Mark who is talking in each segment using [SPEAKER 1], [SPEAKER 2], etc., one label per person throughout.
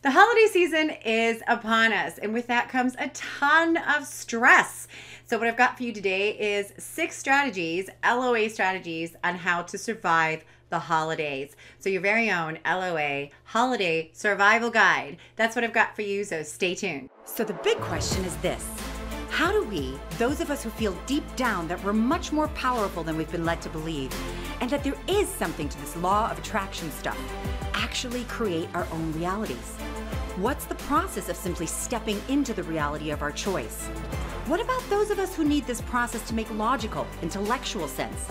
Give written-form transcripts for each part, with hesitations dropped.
[SPEAKER 1] The holiday season is upon us, and with that comes a ton of stress. So, what I've got for you today is 6 strategies, LOA strategies, on how to survive the holidays. So, your very own LOA Holiday Survival Guide. That's what I've got for you, so stay tuned.
[SPEAKER 2] So, the big question is this: how do we, those of us who feel deep down that we're much more powerful than we've been led to believe, and that there is something to this law of attraction stuff, actually create our own realities? What's the process of simply stepping into the reality of our choice? What about those of us who need this process to make logical, intellectual sense?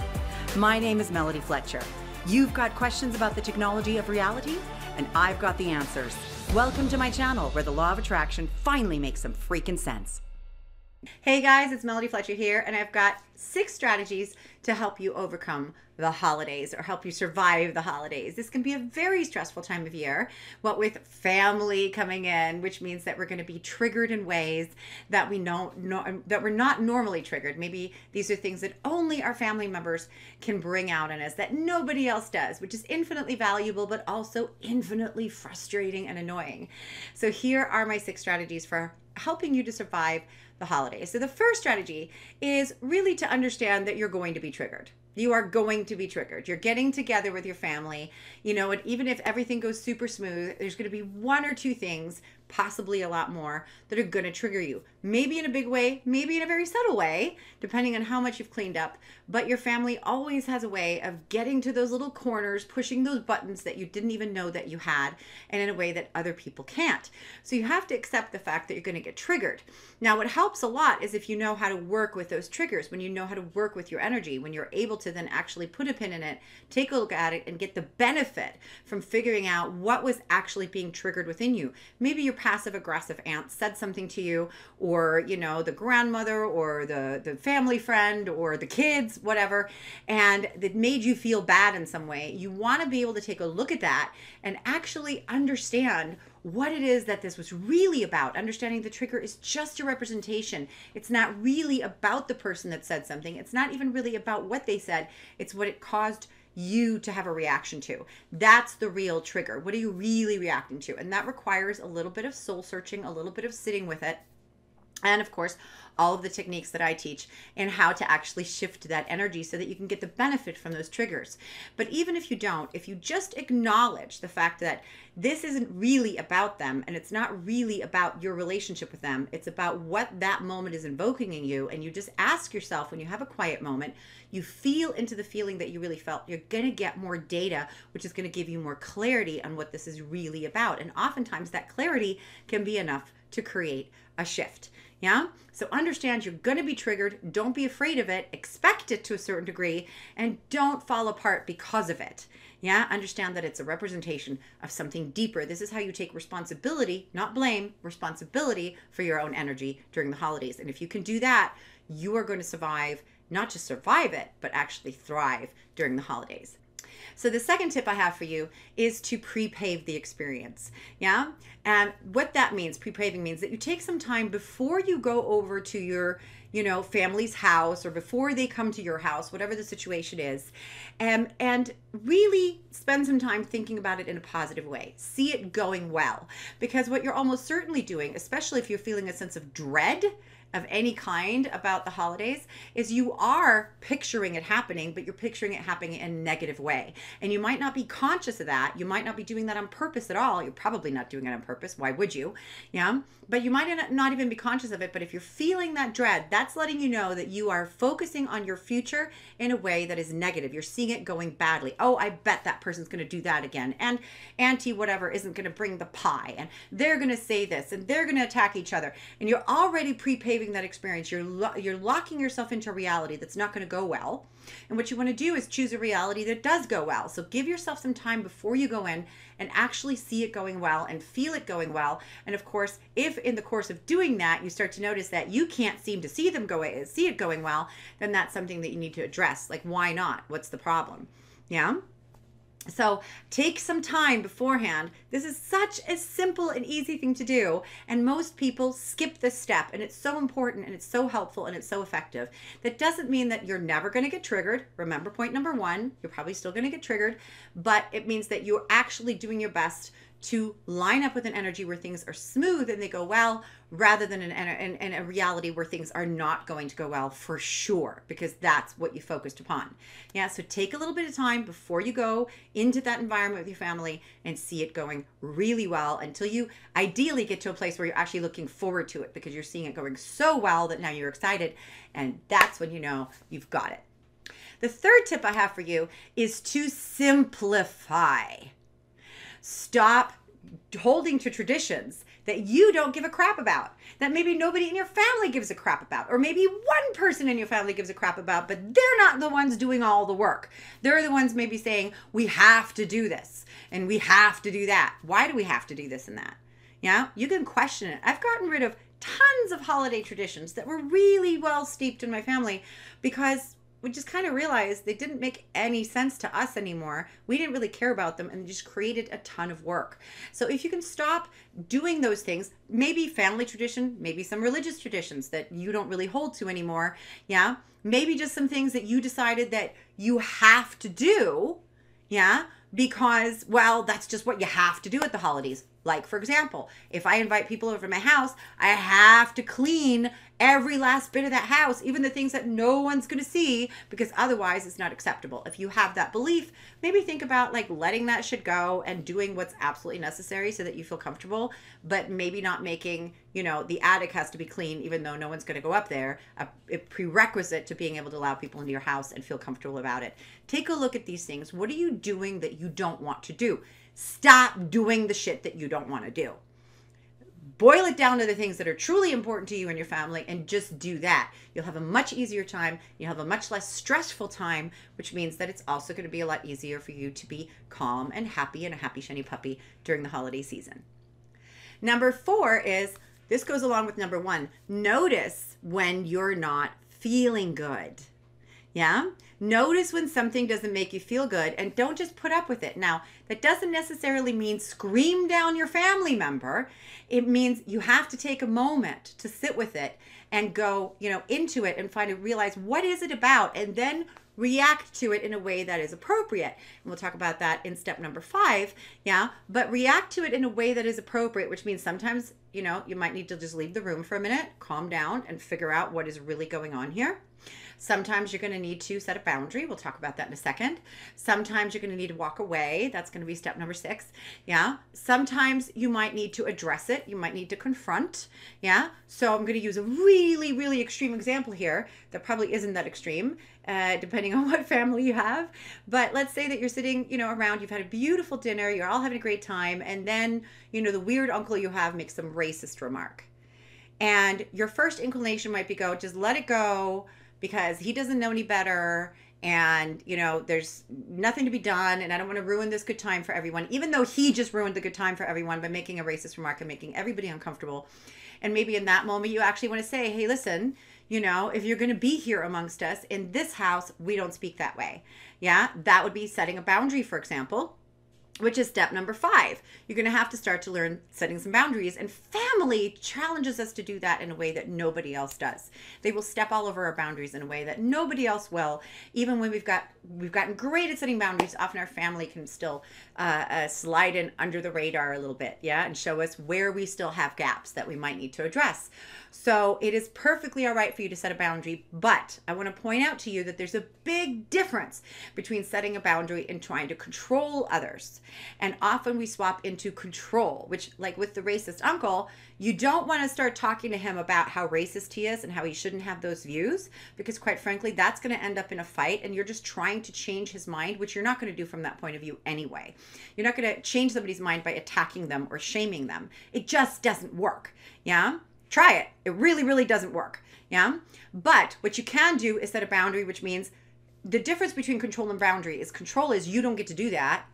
[SPEAKER 2] My name is Melody Fletcher. You've got questions about the technology of reality, and I've got the answers. Welcome to my channel, where the law of attraction finally makes some freaking sense.
[SPEAKER 1] Hey guys, it's Melody Fletcher here, and I've got 6 strategies to help you overcome the holidays or help you survive the holidays. This can be a very stressful time of year, what with family coming in, which means that we're going to be triggered in ways that that we're not normally triggered. Maybe these are things that only our family members can bring out in us that nobody else does, which is infinitely valuable, but also infinitely frustrating and annoying. So here are my 6 strategies for helping you to survive the holidays. So the first strategy is really to understand that you're going to be triggered. You are going to be triggered. You're getting together with your family, and even if everything goes super smooth, there's going to be 1 or 2 things, possibly a lot more, that are going to trigger you. Maybe in a big way, maybe in a very subtle way, depending on how much you've cleaned up. But your family always has a way of getting to those little corners, pushing those buttons that you didn't even know that you had, and in a way that other people can't. So you have to accept the fact that you're going to get triggered. Now, what helps a lot is if you know how to work with those triggers, when you know how to work with your energy, when you're able to then actually put a pin in it, take a look at it, and get the benefit from figuring out what was actually being triggered within you. Maybe your passive aggressive aunt said something to you, or the grandmother, or the family friend, or the kids, whatever, and that made you feel bad in some way. You want to be able to take a look at that and actually understand what it is that this was really about. Understanding the trigger is just a representation. It's not really about the person that said something. It's not even really about what they said. It's what it caused you to have a reaction to. That's the real trigger. What are you really reacting to? And that requires a little bit of soul searching, a little bit of sitting with it. And of course, all of the techniques that I teach and how to actually shift that energy so that you can get the benefit from those triggers. But even if you don't, if you just acknowledge the fact that this isn't really about them, and it's not really about your relationship with them, it's about what that moment is invoking in you, and you just ask yourself when you have a quiet moment, you feel into the feeling that you really felt, you're going to get more data, which is going to give you more clarity on what this is really about. And oftentimes that clarity can be enough to create a shift. Yeah. So understand you're going to be triggered. Don't be afraid of it. Expect it to a certain degree, and don't fall apart because of it. Yeah. Understand that it's a representation of something deeper. This is how you take responsibility, not blame, responsibility for your own energy during the holidays. And if you can do that, you are going to survive, not just survive it, but actually thrive during the holidays. So the second tip I have for you is to pre-pave the experience. Yeah. And what that means, pre-paving, means that you take some time before you go over to your, family's house, or before they come to your house, whatever the situation is, and really spend some time thinking about it in a positive way. See it going well. Because what you're almost certainly doing, especially if you're feeling a sense of dread of any kind about the holidays, is you are picturing it happening, but you're picturing it happening in a negative way. And you might not be conscious of that. You might not be doing that on purpose at all. You're probably not doing it on purpose. Why would you? Yeah. But you might not even be conscious of it. But if you're feeling that dread, that's letting you know that you are focusing on your future in a way that is negative. You're seeing it going badly. Oh, I bet that person's going to do that again. And Auntie whatever isn't going to bring the pie. And they're going to say this, and they're going to attack each other. And you're already pre-paving that experience. You're locking yourself into a reality that's not going to go well. And what you want to do is choose a reality that does go well. So give yourself some time before you go in and actually see it going well and feel it going well. And of course, if in the course of doing that, you start to notice that you can't seem to see it going well, then that's something that you need to address. Like, why not? What's the problem? Yeah. So take some time beforehand. This is such a simple and easy thing to do, and most people skip this step, and it's so important, and it's so helpful, and it's so effective. That doesn't mean that you're never going to get triggered. Remember point number 1, you're probably still going to get triggered, but it means that you're actually doing your best to line up with an energy where things are smooth and they go well, rather than in a reality where things are not going to go well for sure, because that's what you focused upon. Yeah, so take a little bit of time before you go into that environment with your family and see it going really well, until you ideally get to a place where you're actually looking forward to it because you're seeing it going so well that now you're excited, and that's when you know you've got it. The third tip I have for you is to simplify. Stop holding to traditions that you don't give a crap about, that maybe nobody in your family gives a crap about, or maybe one person in your family gives a crap about, but they're not the ones doing all the work. They're the ones maybe saying, we have to do this and we have to do that. Why do we have to do this and that? Yeah, you can question it. I've gotten rid of tons of holiday traditions that were really well steeped in my family because we just kind of realized they didn't make any sense to us anymore. We didn't really care about them and just created a ton of work. So if you can stop doing those things, maybe family tradition, maybe some religious traditions that you don't really hold to anymore. Yeah. Maybe just some things that you decided that you have to do. Yeah. Because, well, that's just what you have to do at the holidays. Like, for example, if I invite people over to my house, I have to clean every last bit of that house, even the things that no one's going to see, because otherwise it's not acceptable. If you have that belief, maybe think about like letting that shit go and doing what's absolutely necessary so that you feel comfortable, but maybe not making, you know, the attic has to be clean, even though no one's going to go up there, a prerequisite to being able to allow people into your house and feel comfortable about it. Take a look at these things. What are you doing that you don't want to do? Stop doing the shit that you don't want to do. Boil it down to the things that are truly important to you and your family and just do that. You'll have a much easier time. You'll have a much less stressful time, which means that it's also going to be a lot easier for you to be calm and happy and a happy, shiny puppy during the holiday season. Number 4 is, this goes along with number 1, notice when you're not feeling good. Yeah? Notice when something doesn't make you feel good and don't just put up with it. Now, that doesn't necessarily mean scream down your family member. It means you have to take a moment to sit with it and go, you know, into it and realize what is it about, and then react to it in a way that is appropriate. And we'll talk about that in step number 5. Yeah. But react to it in a way that is appropriate, which means sometimes, you know, you might need to just leave the room for a minute, calm down, and figure out what is really going on here. Sometimes you're going to need to set a boundary. We'll talk about that in a second. Sometimes you're going to need to walk away. That's going to be step number 6. Yeah. Sometimes you might need to address it. You might need to confront. Yeah. So I'm going to use a really, really extreme example here that probably isn't that extreme, depending on what family you have. But let's say that you're sitting, you know, around, you've had a beautiful dinner, you're all having a great time. And then, you know, the weird uncle you have makes some racist remark. And your first inclination might be just let it go, because he doesn't know any better, and, you know, there's nothing to be done, and I don't want to ruin this good time for everyone, even though he just ruined the good time for everyone by making a racist remark and making everybody uncomfortable. And maybe in that moment you actually want to say, hey, listen, you know, if you're going to be here amongst us in this house, we don't speak that way. Yeah, that would be setting a boundary, for example, which is step number 5. You're going to have to start to learn setting some boundaries, and family challenges us to do that in a way that nobody else does. They will step all over our boundaries in a way that nobody else will. Even when we've gotten great at setting boundaries, often our family can still slide in under the radar a little bit, yeah, and show us where we still have gaps that we might need to address. So it is perfectly all right for you to set a boundary, but I want to point out to you that there's a big difference between setting a boundary and trying to control others. And often we swap into control, which, like with the racist uncle, you don't want to start talking to him about how racist he is and how he shouldn't have those views, because quite frankly, that's going to end up in a fight, and you're just trying to change his mind, which you're not going to do from that point of view anyway. You're not going to change somebody's mind by attacking them or shaming them. It just doesn't work. Yeah? Try it. It really, really doesn't work. Yeah. But what you can do is set a boundary, which means the difference between control and boundary is control is you don't get to do that.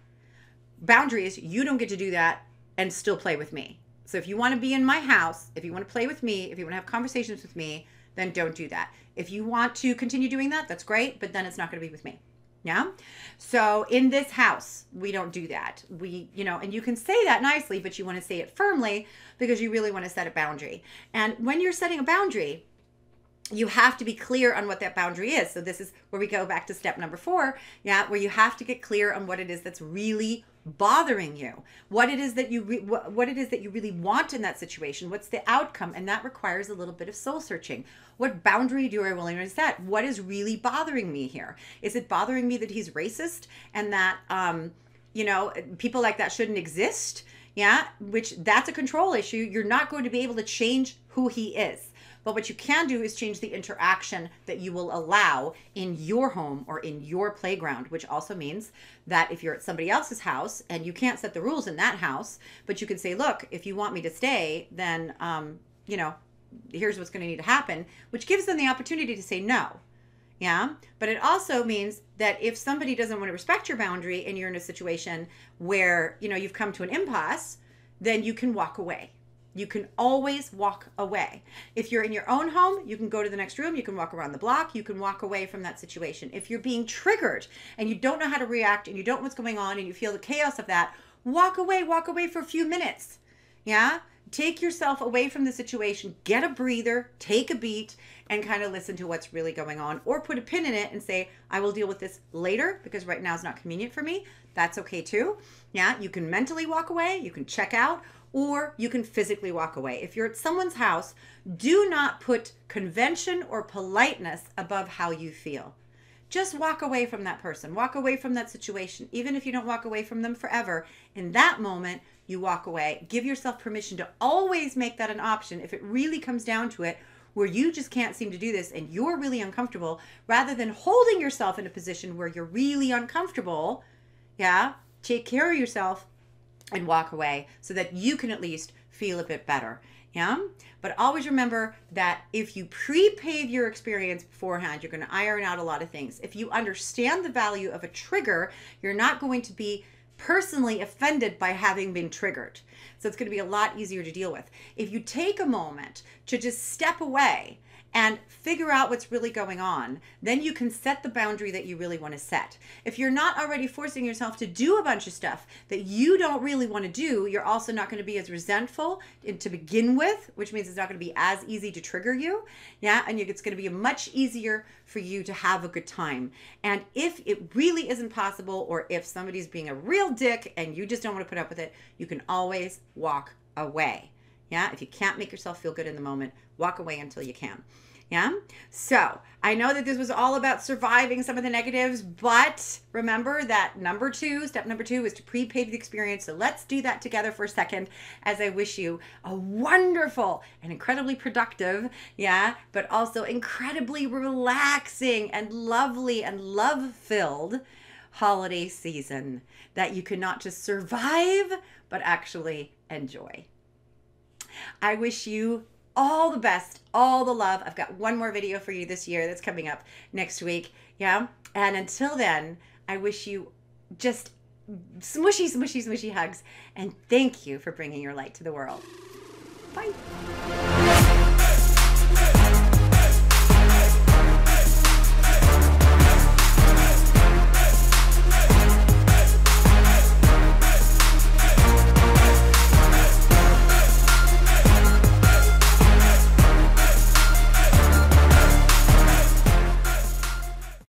[SPEAKER 1] Boundary is you don't get to do that and still play with me. So if you want to be in my house, if you want to play with me, if you want to have conversations with me, then don't do that. If you want to continue doing that, that's great, but then it's not going to be with me. Yeah. So in this house, we don't do that. We, you know, and you can say that nicely, but you want to say it firmly because you really want to set a boundary. And when you're setting a boundary, you have to be clear on what that boundary is. So this is where we go back to step number 4. Yeah. Where you have to get clear on what it is that's really, bothering you, what it is that you what it is that you really want in that situation, what's the outcome, and that requires a little bit of soul searching. What boundary do I willing to set? What is really bothering me here? Is it bothering me that he's racist and that people like that shouldn't exist? Yeah, which that's a control issue. You're not going to be able to change who he is. But what you can do is change the interaction that you will allow in your home or in your playground, which also means that if you're at somebody else's house and you can't set the rules in that house, but you can say, look, if you want me to stay, then, here's what's going to need to happen, which gives them the opportunity to say no. Yeah. But it also means that if somebody doesn't want to respect your boundary and you're in a situation where, you've come to an impasse, then you can walk away. You can always walk away. If you're in your own home, you can go to the next room. You can walk around the block. You can walk away from that situation. If you're being triggered and you don't know how to react and you don't know what's going on and you feel the chaos of that, walk away for a few minutes. Yeah. Take yourself away from the situation, get a breather, take a beat, and kind of listen to what's really going on, or put a pin in it and say, I will deal with this later because right now is not convenient for me. That's okay too. Yeah. You can mentally walk away. You can check out, or you can physically walk away. If you're at someone's house, do not put convention or politeness above how you feel. Just walk away from that person. Walk away from that situation. Even if you don't walk away from them forever, in that moment, you walk away. Give yourself permission to always make that an option if it really comes down to it, where you just can't seem to do this and you're really uncomfortable, rather than holding yourself in a position where you're really uncomfortable. Yeah, take care of yourself and walk away so that you can at least feel a bit better. Yeah. But always remember that if you pre-pave your experience beforehand, you're going to iron out a lot of things. If you understand the value of a trigger, you're not going to be personally offended by having been triggered. So it's going to be a lot easier to deal with. If you take a moment to just step away and figure out what's really going on, then you can set the boundary that you really want to set. If you're not already forcing yourself to do a bunch of stuff that you don't really want to do, you're also not going to be as resentful to begin with, which means it's not going to be as easy to trigger you. Yeah, and it's going to be much easier for you to have a good time. And if it really isn't possible, or if somebody's being a real dick and you just don't want to put up with it, you can always walk away. Yeah, if you can't make yourself feel good in the moment, walk away until you can. Yeah. So I know that this was all about surviving some of the negatives, but remember that step number two is to pre-pave the experience. So let's do that together for a second, as I wish you a wonderful and incredibly productive, but also incredibly relaxing and lovely and love-filled holiday season that you can not just survive, but actually enjoy. I wish you all the best, all the love. I've got one more video for you this year that's coming up next week. Yeah. And until then, I wish you just smushy, smushy, smushy hugs. And thank you for bringing your light to the world. Bye.